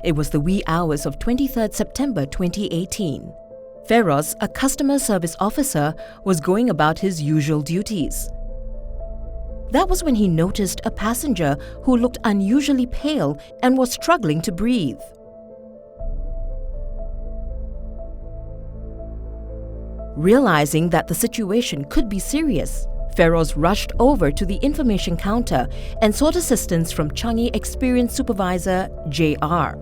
It was the wee hours of 23rd September 2018. Feroz, a customer service officer, was going about his usual duties. That was when he noticed a passenger who looked unusually pale and was struggling to breathe. Realizing that the situation could be serious, Feroz rushed over to the information counter and sought assistance from Changi Experience Supervisor JR.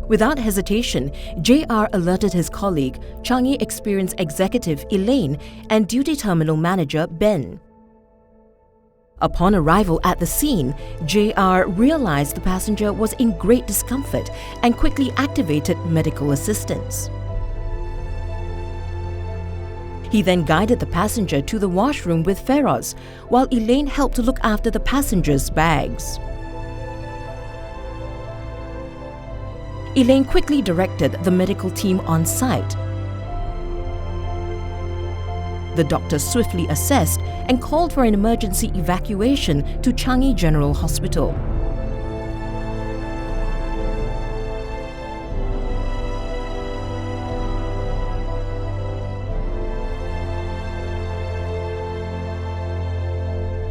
Without hesitation, JR alerted his colleague, Changi Experience Executive Elaine, and Duty Terminal Manager Ben. Upon arrival at the scene, JR realized the passenger was in great discomfort and quickly activated medical assistance. He then guided the passenger to the washroom with Feroz, while Elaine helped to look after the passenger's bags. Elaine quickly directed the medical team on site. The doctor swiftly assessed and called for an emergency evacuation to Changi General Hospital.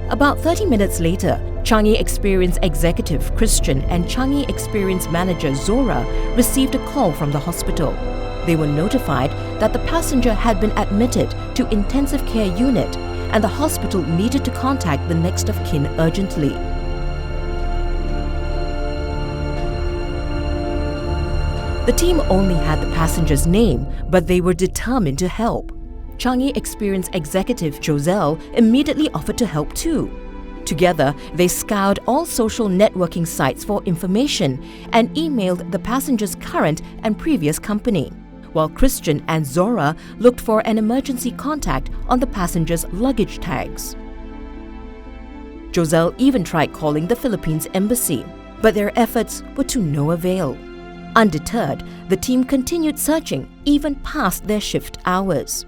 About 30 minutes later, Changi Experience Executive Christian and Changi Experience Manager Zora received a call from the hospital. They were notified that the passenger had been admitted to intensive care unit and the hospital needed to contact the next of kin urgently. The team only had the passenger's name, but they were determined to help. Changi Experience Executive Josell immediately offered to help too. Together, they scoured all social networking sites for information and emailed the passenger's current and previous company, while Christian and Zora looked for an emergency contact on the passenger's luggage tags. Josell even tried calling the Philippines embassy, but their efforts were to no avail. Undeterred, the team continued searching even past their shift hours.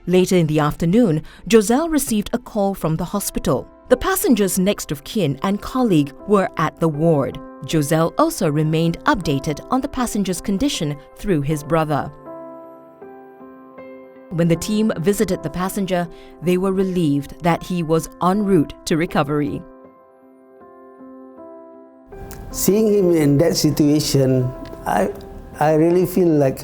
Later in the afternoon, Josell received a call from the hospital. The passenger's next of kin and colleague were at the ward. Josell also remained updated on the passenger's condition through his brother. When the team visited the passenger, they were relieved that he was en route to recovery. Seeing him in that situation, I really feel like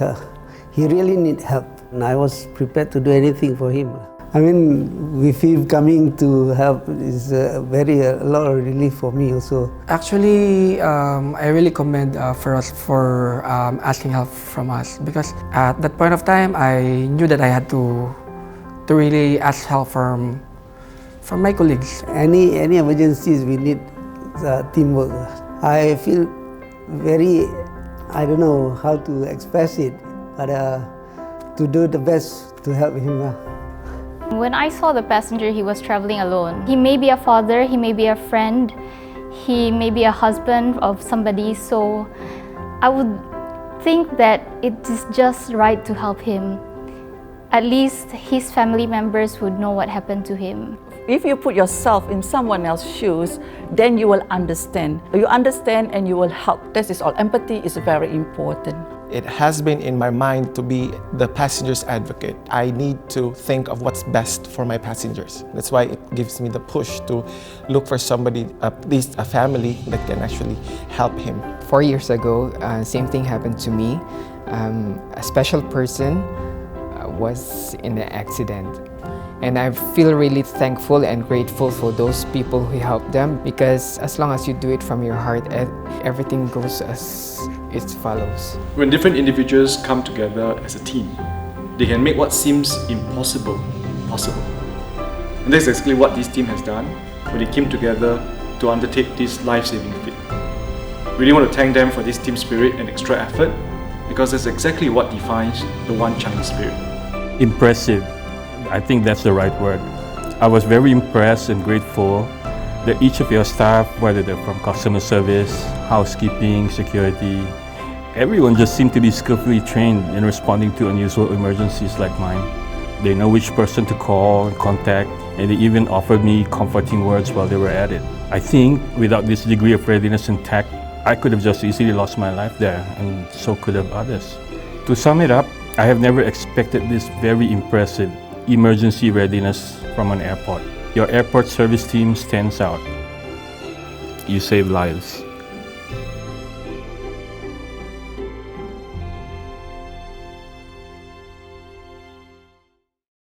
he really needs help. And I was prepared to do anything for him. I mean, with him coming to help is a lot of relief for me also. Actually, I really commend Feroz for asking help from us, because at that point of time, I knew that I had to really ask help from my colleagues. Any emergencies, we need teamwork. I feel I don't know how to express it, but to do the best to help him. When I saw the passenger, he was traveling alone. He may be a father, he may be a friend, he may be a husband of somebody, so I would think that it is just right to help him. At least his family members would know what happened to him. If you put yourself in someone else's shoes, then you will understand. You understand and you will help. This is all. Empathy is very important. It has been in my mind to be the passenger's advocate. I need to think of what's best for my passengers. That's why it gives me the push to look for somebody, at least a family, that can actually help him. 4 years ago, same thing happened to me. A special person was in an accident. And I feel really thankful and grateful for those people who helped them, because as long as you do it from your heart, everything goes as it follows. When different individuals come together as a team, they can make what seems impossible possible. And that's exactly what this team has done when they came together to undertake this life-saving feat. Really want to thank them for this team spirit and extra effort, because that's exactly what defines the One Changi spirit. Impressive. I think that's the right word. I was very impressed and grateful that each of your staff, whether they're from customer service, housekeeping, security, everyone just seemed to be skillfully trained in responding to unusual emergencies like mine. They know which person to call and contact, and they even offered me comforting words while they were at it. I think without this degree of readiness and tact, I could have just easily lost my life there, and so could have others. To sum it up, I have never expected this very impressive emergency readiness from an airport. Your airport service team stands out. You save lives.